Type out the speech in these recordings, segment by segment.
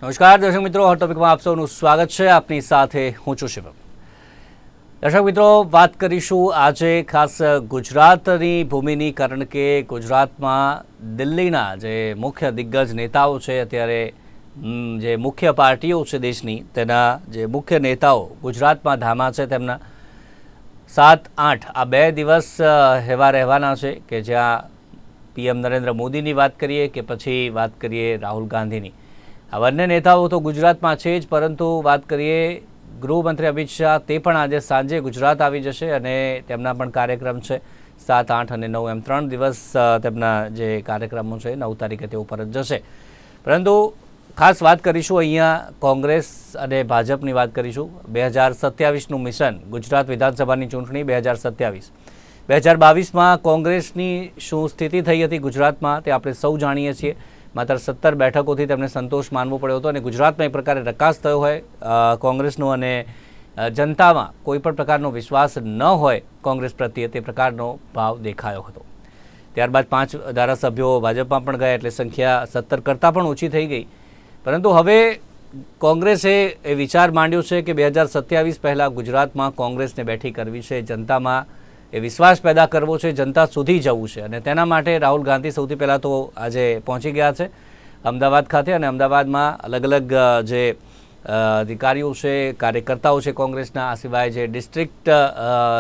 નમસ્કાર દર્શક મિત્રો, હોટ ટોપિકમાં આપ સૌનું સ્વાગત છે. આપની સાથે હું છું શિવમ. દર્શક મિત્રો, વાત કરીશું આજે ખાસ ગુજરાતની ભૂમિની, કારણ કે ગુજરાતમાં દિલ્હીના જે મુખ્ય દિગ્ગજ નેતાઓ છે, અત્યારે જે મુખ્ય પાર્ટીઓ છે દેશની, તેના જે મુખ્ય નેતાઓ ગુજરાતમાં ધામા છે. તેમના 7-8 આ 2 દિવસ એવા રહેવાના છે કે જ્યાં પીએમ નરેન્દ્ર મોદીની વાત કરીએ કે પછી વાત કરીએ રાહુલ ગાંધીની, આ બંને નેતાઓ તો ગુજરાતમાં છે જ, પરંતુ વાત કરીએ ગૃહમંત્રી અમિત શાહ, તે પણ આજે સાંજે ગુજરાત આવી જશે અને તેમના પણ કાર્યક્રમ છે. 7, 8 અને 9 એમ 3 દિવસ તેમના જે કાર્યક્રમો છે, 9 તારીખે તેઓ પરત જશે. પરંતુ ખાસ વાત કરીશું અહીંયા કોંગ્રેસ અને ભાજપની વાત કરીશું. 2027નું મિશન, ગુજરાત વિધાનસભાની ચૂંટણી 2027. 2022માં કોંગ્રેસની શું સ્થિતિ થઈ હતી ગુજરાતમાં તે આપણે સૌ જાણીએ છીએ. માત્ર 17 બેઠકોથી તેમને સંતોષ માનવો પડ્યો હતો અને ગુજરાતમાં એક પ્રકારે રકાસ થયો હોય કોંગ્રેસનો અને જનતામાં કોઈ પણ પ્રકારનો વિશ્વાસ ન હોય કોંગ્રેસ પ્રત્યે, તે પ્રકારનો ભાવ દેખાયો હતો. ત્યારબાદ 5 ધારાસભ્યો ભાજપમાં પણ ગયા, એટલે સંખ્યા 17 કરતાં પણ ઓછી થઈ ગઈ. પરંતુ હવે કોંગ્રેસે એ વિચાર માંડ્યો છે કે 2027 પહેલાં ગુજરાતમાં કોંગ્રેસને બેઠી કરવી છે, જનતામાં એ વિશ્વાસ પેદા કરવો છે, જનતા સુધી જવું છે. અને તેના માટે રાહુલ ગાંધી સૌથી પહેલાં તો આજે પહોંચી ગયા છે અમદાવાદ ખાતે, અને અમદાવાદમાં અલગ અલગ જે અધિકારીઓ છે, કાર્યકર્તાઓ છે કોંગ્રેસના, આ સિવાય જે ડિસ્ટ્રિક્ટ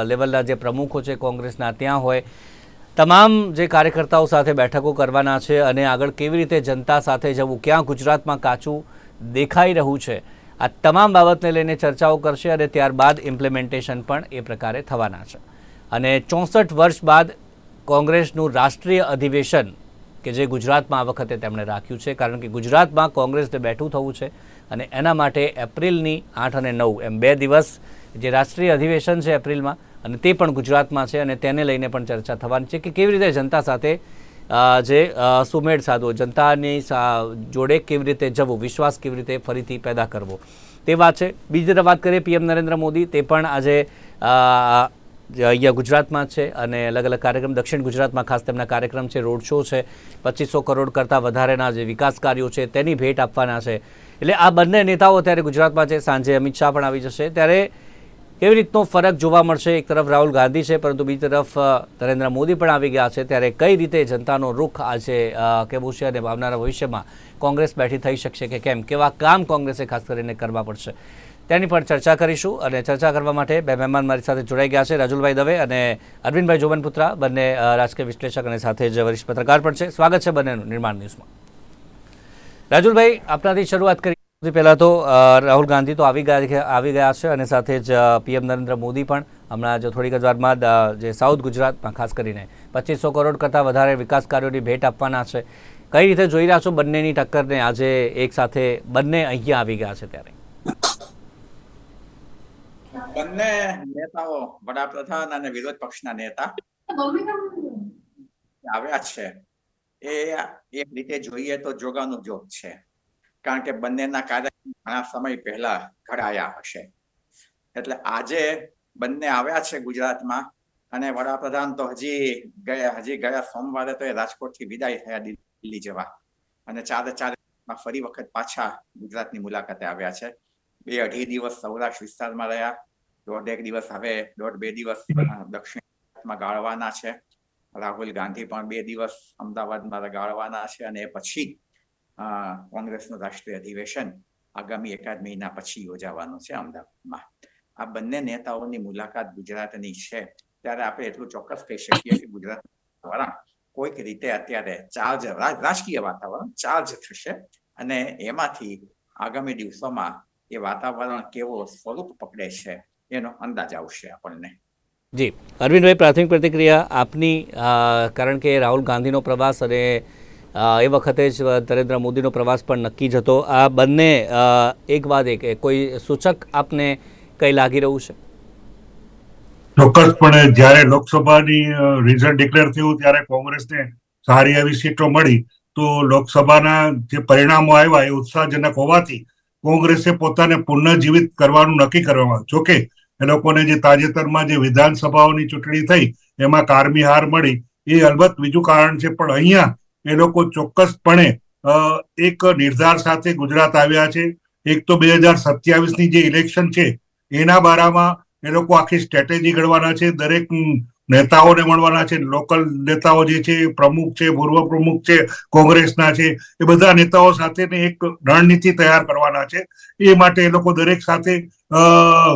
લેવલના જે પ્રમુખો છે કોંગ્રેસના, ત્યાં હોય તમામ જે કાર્યકર્તાઓ સાથે બેઠકો કરવાના છે અને આગળ કેવી રીતે જનતા સાથે જવું, ક્યાં ગુજરાતમાં કાચું દેખાઈ રહ્યું છે, આ તમામ બાબતને લઈને ચર્ચાઓ કરશે અને ત્યારબાદ ઇમ્પ્લિમેન્ટેશન પણ એ પ્રકારે થવાના છે. અને 64 વર્ષ બાદ કોંગ્રેસનું રાષ્ટ્રીય અધિવેશન કે જે ગુજરાતમાં આ વખતે તેમણે રાખ્યું છે, કારણ કે ગુજરાતમાં કોંગ્રેસને બેઠું થવું છે અને એના માટે એપ્રિલની 8 અને 9 એમ 2 દિવસ જે રાષ્ટ્રીય અધિવેશન છે એપ્રિલમાં, અને તે પણ ગુજરાતમાં છે અને તેને લઈને પણ ચર્ચા થવાની છે કે કેવી રીતે જનતા સાથે જે સુમેળ સાધવો, જનતાની જોડે કેવી રીતે જવું, વિશ્વાસ કેવી રીતે ફરીથી પેદા કરવો, તે વાત છે. બીજી તરફ વાત કરીએ પીએમ નરેન્દ્ર મોદી, તે પણ આજે અહીંયા ગુજરાતમાં છે અને અલગ અલગ કાર્યક્રમ, દક્ષિણ ગુજરાતમાં ખાસ તેમના કાર્યક્રમ છે, રોડ શો છે, 2500 કરોડ કરતાં વધારેના જે વિકાસ કાર્યો છે તેની ભેટ આપવાના છે. એટલે આ બંને નેતાઓ અત્યારે ગુજરાતમાં છે. સાંજે અમિત શાહ પણ આવી જશે. ત્યારે કેવી રીતનો ફરક જોવા મળશે? એક તરફ રાહુલ ગાંધી છે, પરંતુ બીજી તરફ નરેન્દ્ર મોદી પણ આવી ગયા છે. ત્યારે કઈ રીતે જનતાનો રૂખ આજે કેવું છે અને આવનારા ભવિષ્યમાં કોંગ્રેસ બેઠી થઈ શકશે કે કેમ, કેવા કામ કોંગ્રેસે ખાસ કરીને કરવા પડશે, તેની પણ ચર્ચા કરીશું. અને ચર્ચા કરવા માટે 2 મહેમાન મારી સાથે જોડાઈ ગયા છે, રાજુલભાઈ દવે અને અરવિંદભાઈ જોબનપુત્રા, બંને રાજકીય વિશ્લેષક અને સાથે જ વરિષ્ઠ પત્રકાર પણ છે. સ્વાગત છે બંનેનું નિર્માણ ન્યૂઝમાં. રાજુલભાઈ, આપણાથી શરૂઆત કરી. સૌથી પહેલાં તો રાહુલ ગાંધી તો આવી ગયા છે અને સાથે જ પીએમ નરેન્દ્ર મોદી પણ હમણાં જ થોડીક જ વારમાં જે સાઉથ ગુજરાતમાં ખાસ કરીને 2500 કરોડ કરતાં વધારે વિકાસ કાર્યોની ભેટ આપવાના છે. કઈ રીતે જોઈ રહ્યા છો બંનેની ટક્કરને? આજે એક સાથે બંને અહીંયા આવી ગયા છે ત્યારે બંને નેતાઓ, વડાપ્રધાન અને વિરોધ પક્ષના નેતા આવ્યા છે, એ એક રીતે જોઈએ તો જોગાનું જોગ છે. કારણ કે બંનેના કાર્યક્રમ ઘણા સમય પહેલા ઘડાયા હશે. એટલે આજે બંને આવ્યા છે ગુજરાતમાં, અને વડાપ્રધાન તો હજી ગયા સોમવારે તો એ રાજકોટથી વિદાય થયા દિલ્હી જવા, અને 4 ફરી વખત પાછા ગુજરાતની મુલાકાતે આવ્યા છે. 2-2.5 દિવસ સૌરાષ્ટ્ર વિસ્તારમાં રહ્યા, 1.5 દિવસ હવે 1.5-2 દિવસ દક્ષિણ ગુજરાતમાં ગાળવાના છે. રાહુલ ગાંધી પણ 2 દિવસ અમદાવાદમાં ગાળવાના છે, અને એ પછી કોંગ્રેસનું રાષ્ટ્રીય અધિવેશન આગામી 1 મહિના પછી યોજાવાનું છે અમદાવાદમાં. આ બંને નેતાઓની મુલાકાત ગુજરાતની છે, ત્યારે આપણે એટલું ચોક્કસ કહી શકીએ કે ગુજરાત વાતાવરણ કોઈક રીતે અત્યારે રાજકીય વાતાવરણ ચાર્જ થશે, અને એમાંથી આગામી દિવસોમાં એ વાતાવરણ કેવો સ્વરૂપ પકડે છે એનો અંદાજ આવશે આપણને. જી અરવિંદભાઈ, પ્રાથમિક પ્રતિક્રિયા આપની, કારણ કે રાહુલ ગાંધીનો પ્રવાસ અને એ વખતે જ નરેન્દ્ર મોદીનો પ્રવાસ પણ નક્કી જ હતો. આ બંને એક બાદ એક કોઈ સૂચક આપને કઈ લાગી રહ્યું છે? ચોક્કસપણે જ્યારે લોકસભાની રિઝલ્ટ ડિક્લેર થયું ત્યારે કોંગ્રેસને સારી એવી સીટો મળી, તો લોકસભાના જે પરિણામો આવ્યા એ ઉત્સાહજનક હોવાથી કોંગ્રેસે પોતાને પુનઃજીવિત કરવાનું નક્કી કરવામાં. જોકે એ લોકોને જે તાજેતરમાં જે વિધાનસભાઓની ચૂંટણી થઈ એમાં કારમી હાર મળી, એ અલબત્ત બીજું કારણ છે, પણ અહીંયા એ લોકો ચોક્કસપણે એક નિર્ધાર સાથે ગુજરાત આવ્યા છે. એક તો 2027ની જે ઇલેક્શન છે એના બારામાં એ લોકો આખી સ્ટ્રેટેજી ઘડવાના છે. દરેક નેતાઓને મળવાના છે. લોકલ નેતાઓ જે છે, પ્રમુખ છે, પૂર્વ પ્રમુખ છે, કોંગ્રેસના છે, એ બધા નેતાઓ સાથે એક રણનીતિ તૈયાર કરવાના છે. એ માટે એ લોકો દરેક સાથે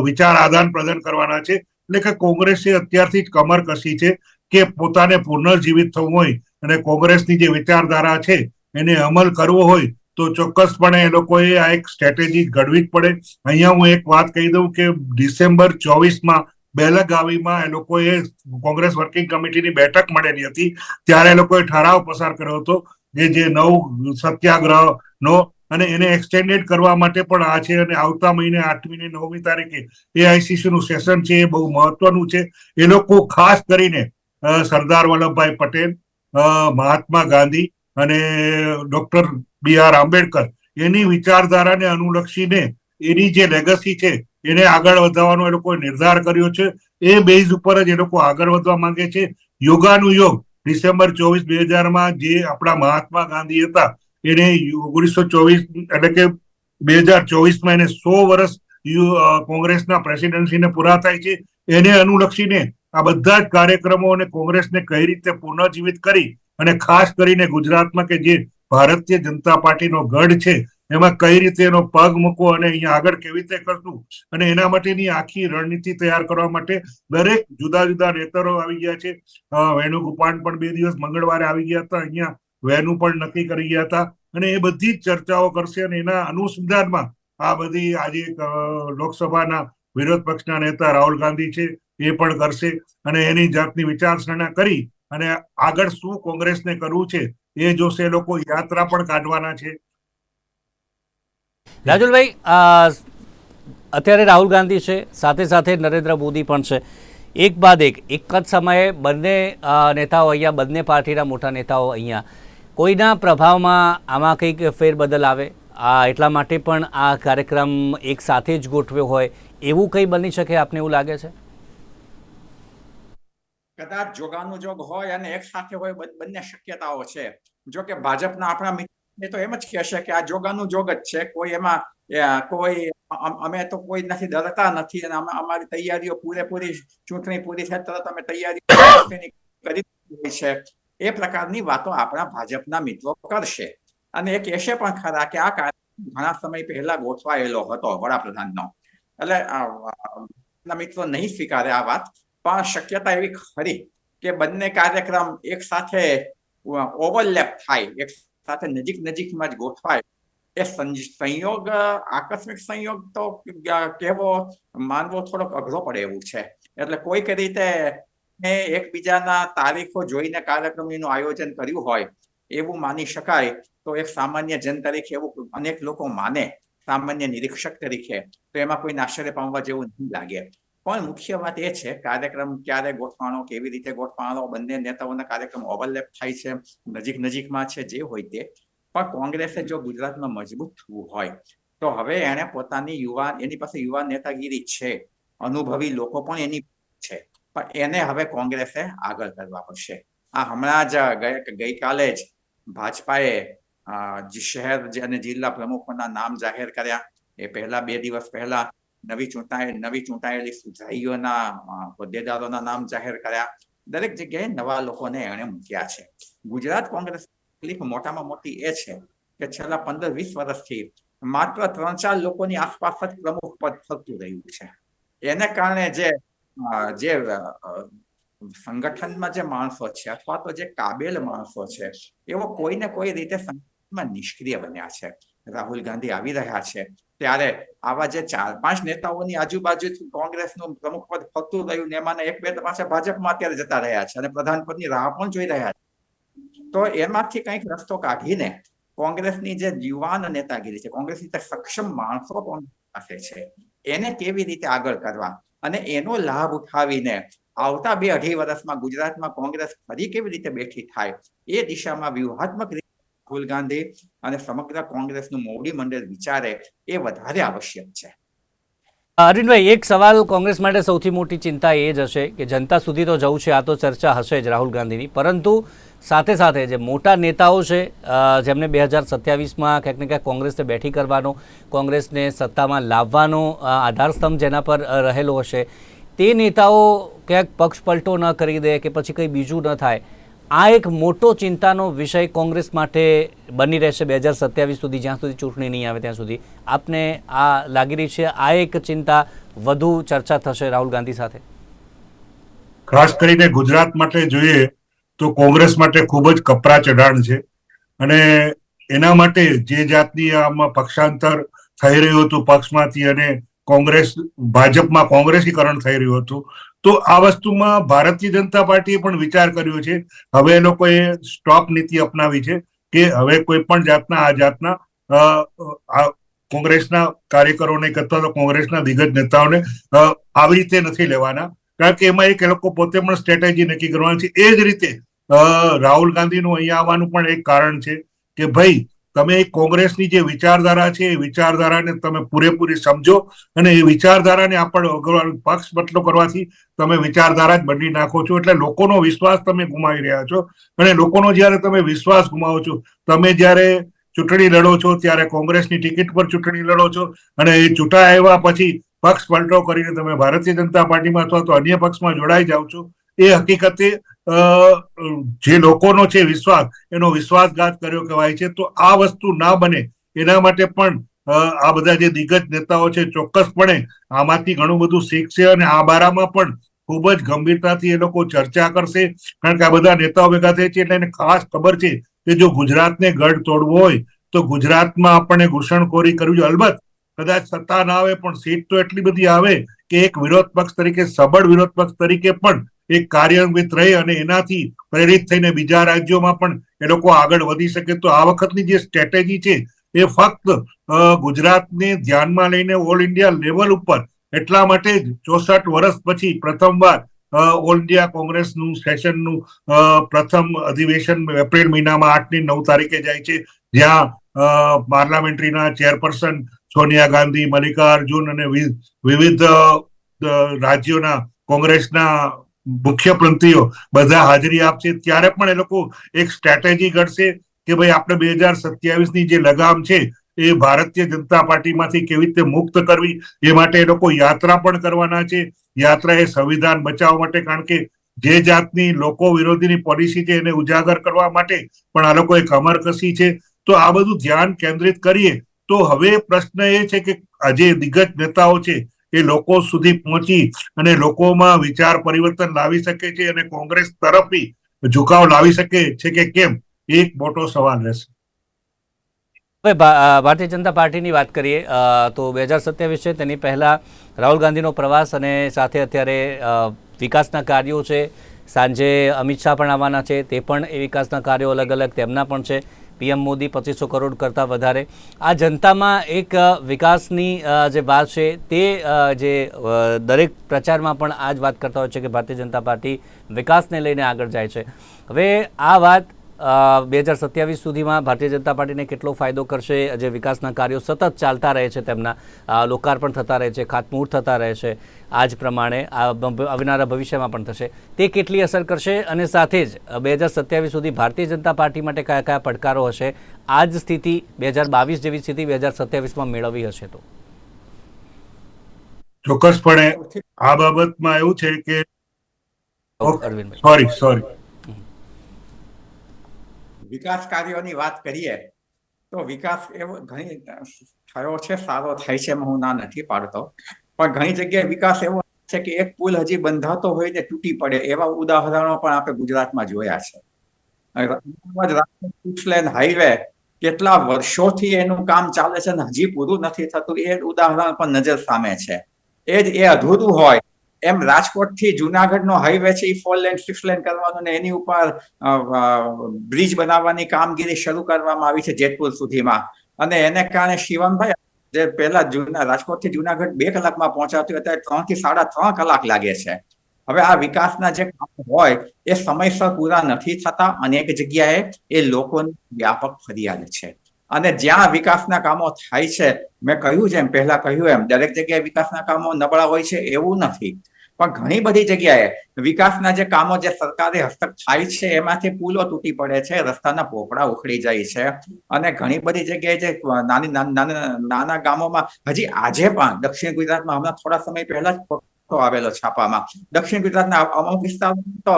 વિચાર આદાન પ્રદાન કરવાના છે. એટલે કે કોંગ્રેસે અત્યારથી જ કમર કસી છે કે પોતાને પુનર્જીવિત થવું હોય અને કોંગ્રેસની જે વિચારધારા છે એને અમલ કરવો હોય તો ચોક્કસપણે એ લોકોએ આ એક સ્ટ્રેટેજી ઘડવી જ પડે. અહીંયા હું એક વાત કહી દઉં કે ડિસેમ્બર 24માં બેલગાવીમાં એ લોકોએ કોંગ્રેસ વર્કિંગ કમિટીની બેઠક મળેલી હતી. ત્યારે એ લોકોએ ઠરાવ પસાર કર્યો હતો જે 9 સત્યાગ્રહનો, અને એને એક્સટેન્ડેડ કરવા માટે પણ આ છે. અને આવતા મહિને 8મી ને 9મી તારીખે AICC નું સેશન છે, એ બહુ મહત્વનું છે. એ લોકો ખાસ કરીને સરદાર વલ્લભભાઈ પટેલ, મહાત્મા ગાંધી અને ડોક્ટર BR આંબેડકર એની વિચારધારાને અનુલક્ષીને એની જે લેગસી છે એને આગળ વધારવાનો એ લોકોએ નિર્ધાર કર્યો છે. એ બેઝ ઉપર જ એ લોકો આગળ વધવા માંગે છે. યોગાનુયોગ ડિસેમ્બર 24, 2000માં જે આપણા મહાત્મા ગાંધી હતા એને 1924 એટલે કે 2024માં એને 100 વર્ષ કોંગ્રેસના પ્રેસિડેન્સીને પૂરા થાય છે. એને અનુલક્ષીને આ બધા જ કાર્યક્રમો અને કોંગ્રેસને કઈ રીતે પુનર્જીવિત કરી અને ખાસ કરીને ગુજરાતમાં કે જે ભારતીય જનતા પાર્ટીનો ગઢ છે એમાં કઈ રીતે એનો પગ મૂકવો અને અહીંયા આગળ કેવી રીતે કરશું, અને એના માટેની આખી રણનીતિ તૈયાર કરવા માટે દરેક જુદા જુદા નેતાઓ આવી ગયા છે. વેણુગોપાલ પણ 2 દિવસ મંગળવારે આવી ગયા હતા. અહીંયા વેનુ પણ નક્કી કરી ગયા હતા, અને એ બધી જ ચર્ચાઓ કરશે. અને એના અનુસંધાનમાં આ બધી આજે લોકસભાના વિરોધ પક્ષના નેતા રાહુલ ગાંધી છે એ પણ કરશે, અને એની જાતની વિચારસરણા કરી અને આગળ શું કોંગ્રેસને કરવું છે એ જોશે. લોકો યાત્રા પણ કાઢવાના છે. રાજુલભાઈ, અત્યારે રાહુલ ગાંધી છે, સાથે સાથે નરેન્દ્ર મોદી પણ છે. એક બાદ એક જ સમયે બંને નેતાઓ અહીંયા, બંને પાર્ટીના મોટા નેતાઓ અહીંયા, કોઈના પ્રભાવમાં આમાં કંઈક ફેરબદલ આવે એટલા માટે પણ આ કાર્યક્રમ એક સાથે જ ગોઠવ્યો હોય એવું કંઈ બની શકે, આપને એવું લાગે છે? કદાચ જોગાનું જોગ હોય અને એક સાથે હોય, બંને શક્યતાઓ છે. જો કે ભાજપના આપણા મિત્ર તો એમ જ કહેશે કે આ જોગાનું જોગ જ છે, કોઈ એમાં કોઈ અમે તો કોઈ નથી, ડરતા નથી, અને અમારી તૈયારીઓ પૂરેપૂરી, ચૂંટણી પૂરી થાય તરત અમે તૈયારી કરી છે. એ પ્રકારની વાતો આપણા ભાજપના મિત્રો કરશે, અને એ કહેશે પણ ખરા કે આ કાર્યક્રમ ઘણા સમય પહેલા ગોઠવાયેલો હતો વડાપ્રધાનનો. એટલે મિત્રો નહીં સ્વીકારે આ વાત, પણ શક્યતા એવી ખરી કે બંને કાર્યક્રમ એક સાથે ઓવરલેપ થાય, એક સાથે નજીકમાં જ ગોઠવાય. એ સંયોગ, આકસ્મિક સંયોગ તો કેવો માનવો થોડોક અઘરો પડે એવું છે. એટલે કોઈક રીતે એકબીજાના તારીખો જોઈને કાર્યક્રમનું આયોજન કર્યું હોય એવું માની શકાય. તો એક સામાન્ય જન તરીકે એવું અનેક લોકો માને, સામાન્ય નિરીક્ષક તરીકે, તો એમાં કોઈને આશ્ચર્ય પામવા જેવું નહીં લાગે. પણ મુખ્ય વાત એ છે કાર્યક્રમ ક્યારે ગોઠવાનો, કેવી રીતે ગોઠવાનો. બંને નેતાઓના કાર્યક્રમ ઓવરલેપ થાય છે, નજીકમાં છે, જે હોય તે. પણ કોંગ્રેસે જો ગુજરાતમાં મજબૂત થવું હોય તો હવે એને પોતાની એની પાસે યુવાન નેતાગીરી છે, અનુભવી લોકો પણ એની છે, પણ એને હવે કોંગ્રેસે આગળ કરવા પડશે. આ હમણાં જ ગઈકાલે જ ભાજપાએ શહેર અને જિલ્લા પ્રમુખોના નામ જાહેર કર્યા. એ પહેલા 2 દિવસ પહેલા નવી ચૂંટાયેલી સુધાઈઓના હોદ્દેદારોના નામ જાહેર કર્યા. દરેક જગ્યાએ નવા લોકોને એણે મૂક્યા છે. ગુજરાત કોંગ્રેસ તકલીફ મોટામાં મોટી એ છે કે છેલ્લા 15-20 વર્ષથી માત્ર 3-4 લોકોની આસપાસ જ પ્રમુખ પદ ફરતું રહ્યું છે. એને કારણે જે સંગઠનમાં જે માણસો છે અથવા તો જે કાબેલ માણસો છે એવો કોઈને કોઈ રીતે સંગઠનમાં નિષ્ક્રિય બન્યા છે. રાહુલ ગાંધી આવી રહ્યા છે ત્યારે આવા જે 4-5 નેતાઓની આજુબાજુ કોંગ્રેસનું પ્રમુખ પદ ફરતું રહ્યું ને એમાં 1-2 પાસે ભાજપમાં અત્યારે જતા રહ્યા છે અને પ્રધાન પદની રાહ પણ જોઈ રહ્યા છે. તો એમાંથી કંઈક રસ્તો કાઢીને કોંગ્રેસની જે યુવાન નેતાગીરી છે, કોંગ્રેસની સક્ષમ માણસો કોંગ્રેસ પાસે છે, એને કેવી રીતે આગળ કરવા અને એનો લાભ ઉઠાવીને આવતા 2-2.5 વર્ષમાં ગુજરાતમાં કોંગ્રેસ ફરી કેવી રીતે બેઠી થાય એ દિશામાં વ્યૂહાત્મક રીતે રાહુલ ગાંધી અને સમગ્ર કોંગ્રેસનું મોવડી મંડળ વિચારે એ વધારે આવશ્યક છે. અરવિંદભાઈ, એક સવાલ કોંગ્રેસ માટે સૌથી મોટી ચિંતા એ જ હશે કે જનતા સુધી તો જવું છે, આ તો ચર્ચા હશે જ રાહુલ ગાંધીની, પરંતુ સાથે સાથે જે મોટા નેતાઓ છે જેમને 2027માં ક્યાંક ને ક્યાંક કોંગ્રેસને બેઠી કરવાનો, કોંગ્રેસને સત્તામાં લાવવાનો આધારસ્તંભ જેના પર રહેલો હશે, તે નેતાઓ ક્યાંક પક્ષ પલટો ન કરી દે કે પછી કંઈ બીજું ન થાય, આ એક મોટો ચિંતાનો વિષય કોંગ્રેસ માટે બની રહેશે 2027 સુધી, જ્યાં સુધી ચૂંટણી નહીં આવે ત્યાં સુધી. આપને આ લાગી રહી છે આ એક ચિંતા વધુ ચર્ચા થશે રાહુલ ગાંધી સાથે? ખાસ કરીને ગુજરાત માટે જોઈએ તો કોંગ્રેસ માટે ખૂબ જ કપરા ચઢાણ છે, અને એના માટે જે જાતની આમાં પક્ષાંતર થઈ રહ્યું હતું પક્ષમાંથી અને ભાજપમાં કોંગ્રેસીકરણ થઈ રહ્યું હતું, તો આ વસ્તુમાં ભારતીય જનતા પાર્ટીએ પણ વિચાર કર્યો છે. હવે એ લોકોએ સ્ટોપ નીતિ અપનાવી છે કે હવે કોઈ પણ જાતના આ જાતના કોંગ્રેસના કાર્યકરોને અથવા તો કોંગ્રેસના દિગ્ગજ નેતાઓને આવી રીતે નથી લેવાના, કારણ કે એમાં એ લોકો પોતે પણ સ્ટ્રેટેજી નક્કી કરવાની છે. એ જ રીતે રાહુલ ગાંધીનું અહીંયા આવવાનું પણ એક કારણ છે કે ભાઈ તમે કોંગ્રેસની જે વિચારધારા છે એ વિચારધારાને તમે પૂરેપૂરી સમજો, અને એ વિચારધારાને આપણે પક્ષ બદલો કરવાથી તમે વિચારધારા જ બદલી નાખો છો, એટલે લોકોનો વિશ્વાસ તમે ગુમાવી રહ્યા છો. અને લોકોનો જયારે તમે વિશ્વાસ ગુમાવો છો, તમે જયારે ચૂંટણી લડો છો ત્યારે કોંગ્રેસની ટિકિટ પર ચૂંટણી લડો છો, અને એ ચૂંટાઈ આવ્યા પછી પક્ષ પલટો કરીને તમે ભારતીય જનતા પાર્ટીમાં અથવા તો અન્ય પક્ષમાં જોડાઈ જાઓ છો, એ હકીકતે જે લોકોનો છે વિશ્વાસ, એનો વિશ્વાસઘાત કર્યો કહેવાય છે. તો આ વસ્તુ ના બને એના માટે પણ આ બધા જે દિગ્ગજ નેતાઓ છે ચોક્કસપણે આમાંથી ઘણું બધું શીખશે, અને આ બારામાં પણ ખૂબ જ ગંભીરતાથી એ લોકો ચર્ચા કરશે, કારણ કે આ બધા નેતાઓ ભેગા થાય છે એટલે એને ખાસ ખબર છે કે જો ગુજરાતને ગઢ તોડવો હોય તો ગુજરાતમાં આપણને ઘૂસણખોરી કરવી જોઈએ. અલબત્ત કદાચ સત્તા ના આવે પણ સીટ તો એટલી બધી આવે કે એક વિરોધ પક્ષ તરીકે, સબળ વિરોધ પક્ષ તરીકે પણ એક કાર્યાન્વિત રહે અને એનાથી પ્રેરિત થઈને બીજા રાજ્યોમાં પણ એ લોકો આગળ વધી શકે. તો આ વખતની જે સ્ટ્રેટેજી છે એ ફક્ત ગુજરાતને ધ્યાનમાં લઈને ઓલ ઇન્ડિયા લેવલ ઉપર, એટલા માટે જ 64 વર્ષ પછી પ્રથમવાર ઓલ ઇન્ડિયા કોંગ્રેસનું સેશનનું પ્રથમ અધિવેશન એપ્રિલ મહિનામાં 8 થી 9 તારીખે જાય છે, જ્યાં પાર્લામેન્ટરીના ચેરપર્સન સોનિયા ગાંધી, મલ્લિકાર્જુન અને વિવિધ રાજ્યોના કોંગ્રેસના મુખ્ય પ્રંતિઓ બધા હાજરી આપશે. ત્યારે પણ એ લોકો એક સ્ટ્રેટેજી ઘડશે કે ભાઈ આપણે 2027ની જે લગામ છે એ ભારતીય જનતા પાર્ટીમાંથી કેવી રીતે મુક્ત કરવી, એ માટે એ લોકો યાત્રા પણ કરવાના છે. યાત્રા એ સંવિધાન બચાવવા માટે, કારણ કે જે જાતની લોકો વિરોધીની પોલિસી છે એને ઉજાગર કરવા માટે પણ આ લોકો એક કમર કસી છે. તો આ બધું ધ્યાન કેન્દ્રિત કરીએ તો હવે પ્રશ્ન એ છે કે આજે દિગ્ગજ નેતાઓ છે એ લોકો સુધી પહોંચી અને લોકોમાં વિચાર પરિવર્તન લાવી શકે છે અને કોંગ્રેસ તરફી ઝુકાવ લાવી શકે છે કે કેમ, એક મોટો સવાલ રહેશે. હવે ભારતીય જનતા પાર્ટીની વાત કરીએ તો 2027 છે, તેની પહેલાં રાહુલ ગાંધીનો પ્રવાસ અને સાથે અત્યારે વિકાસના કાર્યો છે. સાંજે અમિત શાહ પણ આવવાના છે, તે પણ એ વિકાસના કાર્યો અલગ અલગ તેમના પણ છે. પીએમ મોદી 2500 કરોડ કરતાં વધારે. આ જનતામાં એક વિકાસની જે વાત છે તે જે દરેક પ્રચારમાં પણ આ જ વાત કરતા હોય છે કે ભારતીય જનતા પાર્ટી વિકાસને લઈને આગળ જાય છે. હવે આ વાત 2027 સુધીમાં ભારતીય જનતા પાર્ટીને કેટલો ફાયદો કરશે? જે વિકાસના કાર્યો સતત ચાલતા રહે છે, તેમના લોકાર્પણ થતા રહે છે, ખાતમુહૂર્ત થતા રહે છે, આ જ પ્રમાણે આવનારા ભવિષ્યમાં પણ થશે, તે કેટલી અસર કરશે? અને સાથે જ 2027 સુધી ભારતીય જનતા પાર્ટી માટે કયા કયા પડકારો હશે? આ જ સ્થિતિ 2022 જેવી સ્થિતિ 2027માં મેળવવી હશે તો ચોક્કસપણે આ બાબતમાં એવું છે કે અરવિંદભાઈ સોરી વિકાસ કાર્યોની વાત કરીએ તો વિકાસ એવો ઘણી થયો છે, સારો થાય છે, હું ના નથી પાડતો, પણ ઘણી જગ્યાએ વિકાસ એવો છે કે એક પુલ હજી બંધાતો હોય ને તૂટી પડે, એવા ઉદાહરણો પણ આપણે ગુજરાતમાં જોયા છે. હાઈવે કેટલા વર્ષોથી એનું કામ ચાલે છે ને હજી પૂરું નથી થતું, એ ઉદાહરણ પણ નજર સામે છે. એ અધૂરું હોય એમ રાજકોટ થી જુનાગઢ નો હાઈવે છે એ 4 લેન 6 લેન કરવાનું, ને એની ઉપર બ્રિજ બનાવવાની કામગીરી શરૂ કરવામાં આવી છે જેતપુર સુધીમાં, અને એને કારણે શિવમભાઈ જે પહેલા રાજકોટ થી જુનાગઢ 2 કલાકમાં પહોંચાતું અત્યારે 3 થી 3.5 કલાક લાગે છે. હવે આ વિકાસના જે કામ હોય એ સમયસર પૂરા નથી થતા, અનેક જગ્યાએ એ લોકોની વ્યાપક ફરિયાદ છે. અને જ્યાં વિકાસના કામો થાય છે, મેં કહ્યું છે એમ, પહેલા કહ્યું એમ, દરેક જગ્યાએ વિકાસના કામો નબળા હોય છે એવું નથી. પણ ઘણી બધી જગ્યાએ વિકાસના જે કામો જે સરકારે હસ્તક થાય છે એમાંથી પુલો તૂટી પડે છે, રસ્તાના પોપડા ઉખડી જાય છે, અને ઘણી બધી જગ્યાએ જે નાના ગામોમાં હજી આજે પણ દક્ષિણ ગુજરાતમાં હમણાં થોડા સમય પહેલા જ ફોટો આવેલો છાપામાં, દક્ષિણ ગુજરાતના અમુક વિસ્તારોમાં તો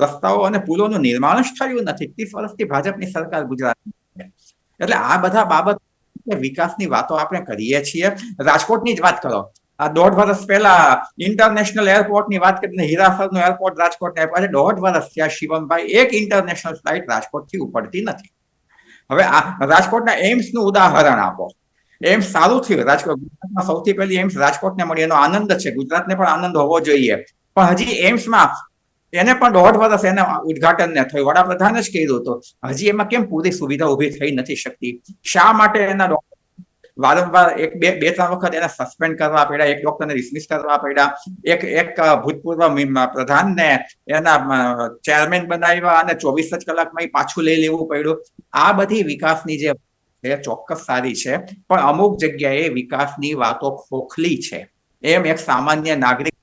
રસ્તાઓ અને પુલોનું નિર્માણ જ થયું નથી. 30 વર્ષથી ભાજપની સરકાર ગુજરાતની. એટલે આ બધા બાબત વિકાસની વાતો આપણે કરીએ છીએ. રાજકોટની જ વાત કરો, આ 1.5 વર્ષ પહેલા ઇન્ટરનેશનલ એરપોર્ટની વાત કરીને હીરાસરનું એરપોર્ટ રાજકોટને આપ્યા છે. 1.5 વર્ષ થયા શિવમભાઈ, એક ઇન્ટરનેશનલ ફ્લાઇટ રાજકોટથી ઉપડતી નથી. હવે આ રાજકોટના એમ્સનું ઉદાહરણ આપો. એમ્સ સારું થયું, રાજકોટ ગુજરાતમાં સૌથી પહેલી એમ્સ રાજકોટને મળી, એનો આનંદ છે, ગુજરાતને પણ આનંદ હોવો જોઈએ. પણ હજી એમ્સમાં એને પણ 1.5 વર્ષ એના ઉદઘાટનને થયું, વડાપ્રધાને જ કહ્યું હતું. હજી એમાં કેમ પૂરી સુવિધા ઉભી થઈ નથી શકતી? શા માટે એના વારંવાર બે ત્રણ વખત એને સસ્પેન્ડ કરવા પડ્યા, એક ડોક્ટરને ડિસમિસ કરવા પડ્યા, એક ભૂતપૂર્વ પ્રધાનને એના ચેરમેન બનાવ્યા અને 24 જ કલાકમાં પાછું લઈ લેવું પડ્યું. આ બધી વિકાસની જે ચોક્કસ સારી છે, પણ અમુક જગ્યાએ વિકાસની વાતો ખોખલી છે, એમ એક સામાન્ય નાગરિક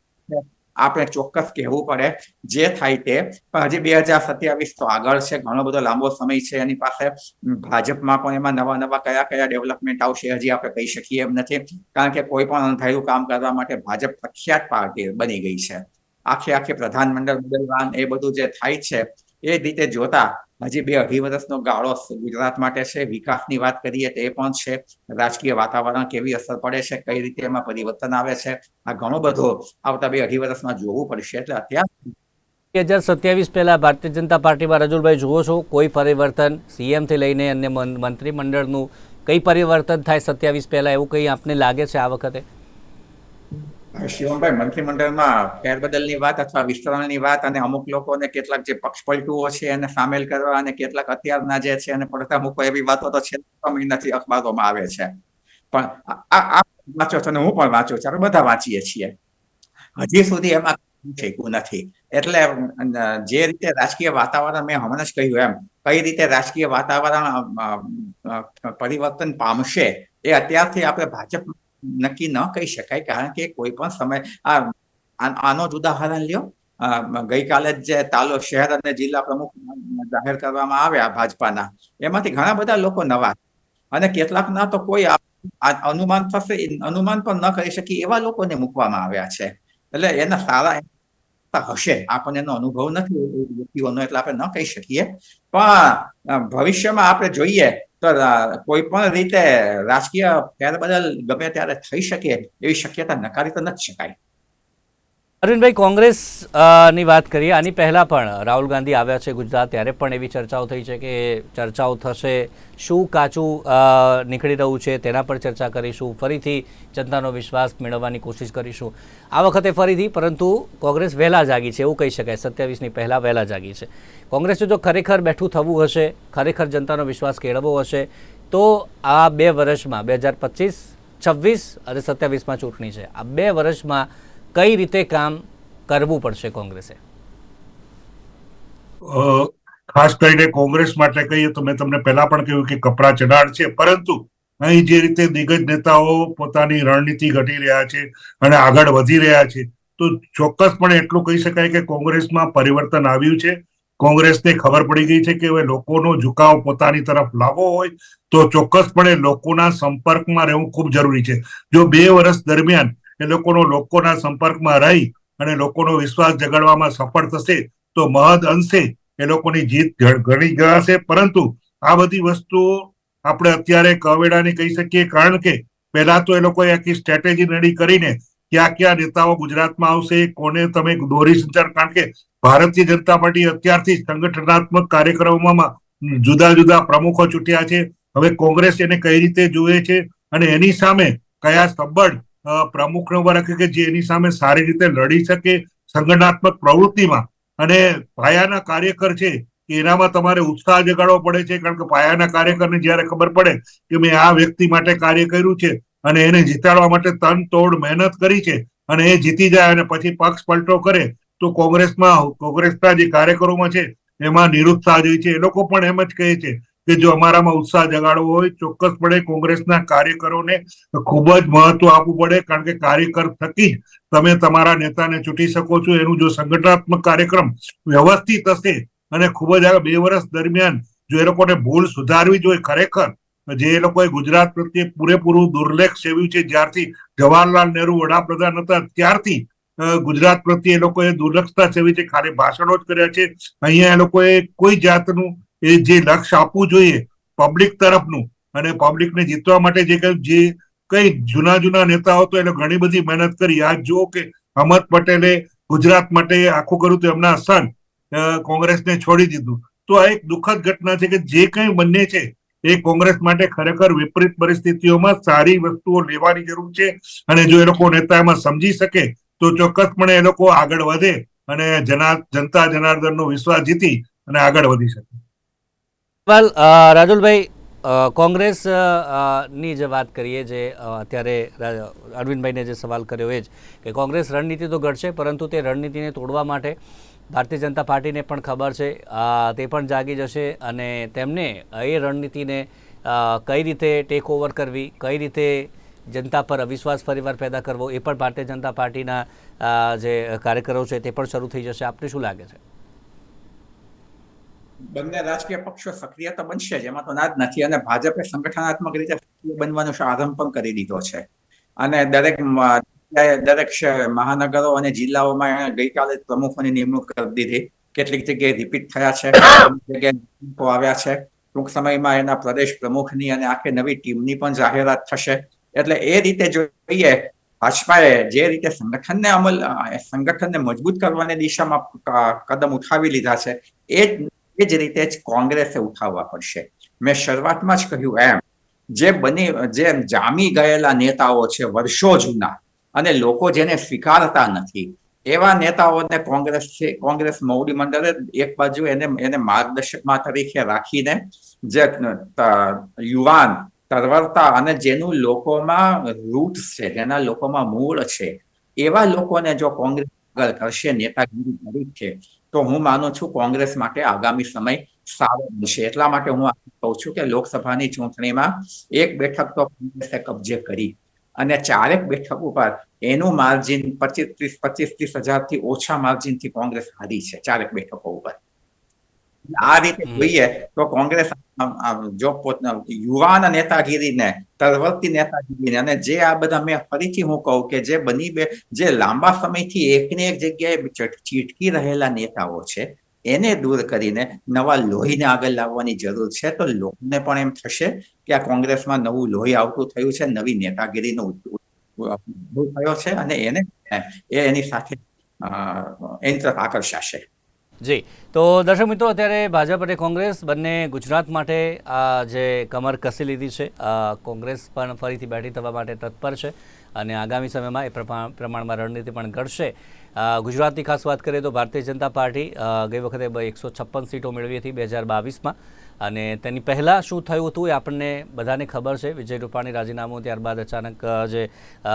આપણે ચોક્કસ કહેવું પડે. જે થાય તે, પણ હજી 2027 તો આગળ છે, ઘણો બધો લાંબો સમય છે એની પાસે. ભાજપમાં પણ એમાં નવા કયા ડેવલપમેન્ટ આવશે હજી આપણે કહી શકીએ એમ નથી, કારણ કે કોઈ પણ અંધારું કામ કરવા માટે ભાજપ પ્રખ્યાત પાર્ટી બની ગઈ છે. આખે પ્રધાનમંડળ બદલવાન એ બધું જે થાય છે એ રીતે જોતા હજી 2-2.5 વર્ષનો ગાળો ગુજરાત માટે છે. વિકાસની વાત કરીએ તે પણ છે, રાજકીય વાતાવરણ કેવી અસર પડે છે, કઈ રીતે એમાં પરિવર્તન આવે છે, આ ઘણો બધો આવતા 2-2.5 વર્ષમાં જોવું પડશે. એટલે અત્યાર 2027 પહેલા ભારતીય જનતા પાર્ટીમાં રજુલભાઈ જુઓ છો કોઈ પરિવર્તન, સીએમ થી લઈને અન્ય મંત્રીમંડળનું કઈ પરિવર્તન થાય 27 પહેલા, એવું કઈ આપને લાગે છે આ વખતે? શિવમભાઈ, મંત્રીમંડળમાં ફેરબદલની વાત અથવા વિસ્તરણની વાત અને અમુક લોકોને કેટલાક જે પક્ષપલટુઓ છે એને સામેલ કરવા અને કેટલાક અત્યારના જે છે એને પડતા મૂકવા, એવી વાતો તો છેલ્લા મહિનાથી અખબારોમાં આવે છે. પણ આ વાંચો છો ને હું પણ વાંચું છું, આપણે બધા વાંચીએ છીએ, હજી સુધી એમાં શીખવું નથી. એટલે જે રીતે રાજકીય વાતાવરણ મેં હમણાં જ કહ્યું એમ, કઈ રીતે રાજકીય વાતાવરણ પરિવર્તન પામશે એ અત્યારથી આપણે ભાજપ નક્કી ન કહી શકાય, કારણ કે કોઈ પણ સમય આનો જ ઉદાહરણ લ્યો. ગઈકાલે જ જે શહેર અને જિલ્લા પ્રમુખ જાહેર કરવામાં આવ્યા ભાજપાના, એમાંથી ઘણા બધા લોકો નવા અને કેટલાક ના તો કોઈ અનુમાન થશે, અનુમાન પણ ન કરી શકી એવા લોકોને મૂકવામાં આવ્યા છે. એટલે એના સારા હશે, આપણને એનો અનુભવ નથી વ્યક્તિઓનો, એટલે આપણે ન કહી શકીએ. પણ ભવિષ્યમાં આપણે જોઈએ તો કોઈ પણ રીતે રાજકીય ફેરબદલ ગમે ત્યારે થઈ શકે એવી શક્યતા નકારી તો નથી શકાય. અરવિંદભાઈ, કોંગ્રેસ ની વાત કરીએ, આની પહેલા પણ રાહુલ ગાંધી આવ્યા છે ગુજરાત, ત્યારે પણ એવી ચર્ચાઓ થઈ છે કે ચર્ચાઓ થશે, શું કાચું નીકળી રહ્યું છે તેના પર ચર્ચા કરીશું, ફરીથી જનતાનો વિશ્વાસ મેળવવાની કોશિશ કરીશું. આ વખતે ફરીથી, પરંતુ કોંગ્રેસ વહેલા જાગી છે એવું કહી શકાય, 27ની પહેલા વહેલા જાગી છે. કોંગ્રેસે જો ખરેખર બેઠું થવું હશે, ખરેખર જનતાનો વિશ્વાસ કેળવવો હશે, તો આ 2 વર્ષમાં 2025, 26 અને 27માં ચૂંટણી છે, આ 2 વર્ષમાં કઈ રીતે કામ કરવું પડશે કોંગ્રેસે? ખાસ કરીને કોંગ્રેસ માટે કહીએ તો મેં તમને પહેલા પણ કહ્યું કે કપરા ચઢાણ છે, પરંતુ અહીં જે રીતે દિગ્ગજ નેતાઓ પોતાની રણનીતિ ઘડી રહ્યા છે અને આગળ વધી રહ્યા છે, તો ચોક્કસપણે એટલું કહી શકાય કે કોંગ્રેસમાં પરિવર્તન આવ્યું છે. કોંગ્રેસને ખબર પડી ગઈ છે કે હવે લોકોનો ઝુકાવ પોતાની તરફ લાવવો હોય તો ચોક્કસપણે લોકોના સંપર્કમાં રહેવું ખૂબ જરૂરી છે. જો 2 વર્ષ દરમિયાન એ લોકોના સંપર્કમાં રહી અને લોકોનો વિશ્વાસ જગાડવામાં સફળ થશે તો મહદ અંશે એ લોકોની જીત ઘણી જશે. પરંતુ આ બધી વસ્તુઓ આપણે અત્યારે કવેડાની કહી શકીએ, કારણ કે પહેલા તો એ લોકોએ આખી સ્ટ્રેટેજી રેડી કરીને ક્યાં નેતાઓ ગુજરાતમાં આવશે, કોને તમે દોરી સંચાર, કારણ કે ભારતીય જનતા પાર્ટી અત્યારથી સંગઠનાત્મક કાર્યક્રમોમાં જુદા જુદા પ્રમુખો ચૂંટ્યા છે. હવે કોંગ્રેસ એને કઈ રીતે જુએ છે અને એની સામે કયા સબળ પ્રમુખને ઉભા રાખે કે જે એની સામે સારી રીતે લડી શકે સંગઠનાત્મક પ્રવૃત્તિમાં. અને પાયાના કાર્યકર છે એનામાં તમારે ઉત્સાહ જગાડવો પડે છે, કારણ કે પાયાના કાર્યકરને જયારે ખબર પડે કે મેં આ વ્યક્તિ માટે કાર્ય કર્યું છે અને એને જીતાડવા માટે તન તોડ મહેનત કરી છે અને એ જીતી જાય અને પછી પક્ષ પલટો કરે તો કોંગ્રેસના જે કાર્યકરોમાં છે એમાં નિરુત્સાહ જોઈએ છે. એ લોકો પણ એમ જ કહે છે કે જો અમારામાં ઉત્સાહ જગાડવો હોય, ચોક્કસપણે કોંગ્રેસના કાર્યકરોને ખૂબ જ મહત્વ આપવું પડે, કારણ કે કાર્યકર થકી જ તમે તમારા નેતાને ચૂંટી શકો છો. એનું જો સંગઠનાત્મક કાર્યક્રમ વ્યવસ્થિત હશે અને ખૂબ જ આ 2 વર્ષ દરમિયાન જો એ લોકોને ભૂલ સુધારવી જોઈએ, ખરેખર જે એ લોકોએ ગુજરાત પ્રત્યે પૂરેપૂરું દુર્લક્ષ સેવ્યું છે, જ્યારથી જવાહરલાલ નહેરુ વડાપ્રધાન હતા ત્યારથી ગુજરાત પ્રત્યે એ લોકોએ દુર્લક્ષતા સેવી છે. ખાલી ભાષણો જ કર્યા છે. અહીંયા એ લોકોએ કોઈ જાતનું એ જે લક્ષ્ય આપવું જોઈએ પબ્લિક તરફનું અને પબ્લિકને જીતવા માટે જે કઈ જૂના નેતાઓ તો એને ઘણી બધી મહેનત કરી. આજ જુઓ કે અહમદ પટેલે ગુજરાત માટે આખું કર્યું તો એમના સન કોંગ્રેસને છોડી દીધું. તો આ એક દુઃખદ ઘટના છે કે જે કંઈ બને છે એ કોંગ્રેસ માટે ખરેખર વિપરીત પરિસ્થિતિઓમાં સારી વસ્તુઓ લેવાની જરૂર છે, અને જો એ લોકો નેતા એમાં સમજી શકે તો ચોક્કસપણે એ લોકો આગળ વધે અને જનતા જનાર્દનનો વિશ્વાસ જીતી અને આગળ વધી શકે. રાજુલભાઈ, કોંગ્રેસ ની જે વાત કરીએ, જે અત્યારે અરવિંદભાઈને જે સવાલ કર્યો એ જ કે કોંગ્રેસ રણનીતિ તો ઘડશે, પરંતુ તે રણનીતિને તોડવા માટે ભારતીય જનતા પાર્ટીને પણ ખબર છે, તે પણ જાગી જશે અને તેમને એ રણનીતિને કઈ રીતે ટેક ઓવર કરવી, કઈ રીતે જનતા પર અવિશ્વાસ ફરીવાર પેદા કરવો, એ પણ ભારતીય જનતા પાર્ટીના જે કાર્યકરો છે તે પણ શરૂ થઈ જશે. આપને શું લાગે છે? બંને રાજકીય પક્ષો સક્રિય તો બનશે જ, એમાં તો ના જ નથી. અને ભાજપે સંગઠનાત્મક રીતે સક્રિય બનવાનો આરંભ પણ કરી દીધો છે. અને દરેક મહાનગરો અને જિલ્લાઓમાં ગઈકાલે પ્રમુખોની નિમણૂક કરી દીધી. કેટલીક જગ્યાએ રિપીટ થયા છે, જગ્યાએ આવ્યા છે. ટૂંક સમયમાં એના પ્રદેશ પ્રમુખની અને આખી નવી ટીમની પણ જાહેરાત થશે. એટલે એ રીતે જોઈએ, ભાજપાએ જે રીતે સંગઠનને મજબૂત કરવાની દિશામાં કદમ ઉઠાવી લીધા છે, એ જ રીતે જ કોંગ્રેસે ઉઠાવવા પડશે. મેં શરૂઆતમાં જ કહ્યું એમ, જે જામી ગયેલા નેતાઓ છે વર્ષો જૂના અને લોકો જેને સ્વીકારતા નથી, એવા નેતાઓને કોંગ્રેસ મોવડી મંડળે એક બાજુ એને માર્ગદર્શકમાં તરીકે રાખીને જે યુવાન તરવરતા અને જેનું લોકોમાં રૂટ છે, જેના લોકોમાં મૂળ છે, એવા લોકોને જો કોંગ્રેસ આગળ કરશે નેતાગીરી તરીકે, તો હું માનું છું કોંગ્રેસ માટે આગામી સમય સારો બનશે. એટલા માટે હું કહું છું કે લોકસભાની ચૂંટણીમાં 1 બેઠક તો કોંગ્રેસે કબજે કરી અને 4 બેઠક ઉપર એનું માર્જિન 25-30 હજારથી ઓછા માર્જિનથી કોંગ્રેસ હારી છે 4 બેઠકો ઉપર. આ રીતે જોઈએ તો કોંગ્રેસ જો યુવાન નેતાગીરીને, તરવરતી નેતાગીરીને અને જે આ બધા, મેં ફરીથી હું કહું કે જે લાંબા સમયથી એકને એક જગ્યાએ ચીટકી રહેલા નેતાઓ છે, એને દૂર કરીને નવા લોહીને આગળ લાવવાની જરૂર છે. તો લોકોને પણ એમ થશે કે આ કોંગ્રેસમાં નવું લોહી આવતું થયું છે, નવી નેતાગીરીનો ઉદભવ થયો છે અને એની સાથે એની તરફ આકર્ષાશે. જી, તો દર્શક મિત્રો, અત્યારે ભાજપ અને કોંગ્રેસ બંને ગુજરાત માટે જે કમર કસી લીધી છે. કોંગ્રેસ પણ ફરીથી બેઠી થવા માટે તત્પર છે અને આગામી સમયમાં એ પ્રમાણમાં રણનીતિ પણ ઘડશે. ગુજરાતની ખાસ વાત કરીએ તો ભારતીય જનતા પાર્ટી ગઈ વખતે 156 સીટો મેળવી હતી 2022માં, અને તેની પહેલાં શું થયું હતું એ આપણને બધાને ખબર છે. વિજય રૂપાણી રાજીનામું, ત્યારબાદ અચાનક જે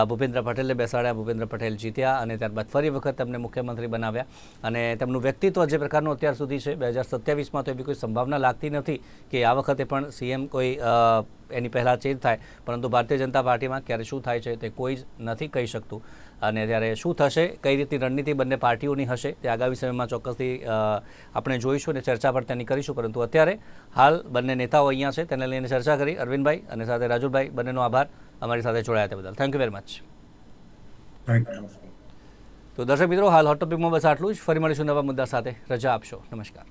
ભૂપેન્દ્ર પટેલને બેસાડ્યા, ભૂપેન્દ્ર પટેલ જીત્યા અને ત્યારબાદ ફરી વખત તેમને મુખ્યમંત્રી બનાવ્યા. અને તેમનું વ્યક્તિત્વ જે પ્રકારનું અત્યાર સુધી છે, 2027માં તો એવી કોઈ સંભાવના લાગતી નથી કે આ વખતે પણ સીએમ કોઈ એની પહેલાં ચેન્જ થાય, પરંતુ ભારતીય જનતા પાર્ટીમાં ક્યારે શું થાય છે તે કોઈ જ નથી કહી શકતું. અને ત્યારે શું થશે, કઈ રીતની રણનીતિ બંને પાર્ટીઓની હશે, તે આગામી સમયમાં ચોક્કસથી આપણે જોઈશું અને ચર્ચા પણ તેની કરીશું. પરંતુ અત્યારે હાલ બંને નેતાઓ અહીંયા છે, તેને લઈને ચર્ચા કરી. અરવિંદભાઈ અને સાથે રાજુલભાઈ, બંનેનો આભાર અમારી સાથે જોડાયા તે બદલ. Thank you very much. તો દર્શક મિત્રો, હાલ હોટ ટોપિકમાં બસ આટલું જ. ફરી મળીશું નવા મુદ્દા સાથે. રજા આપશો. નમસ્કાર.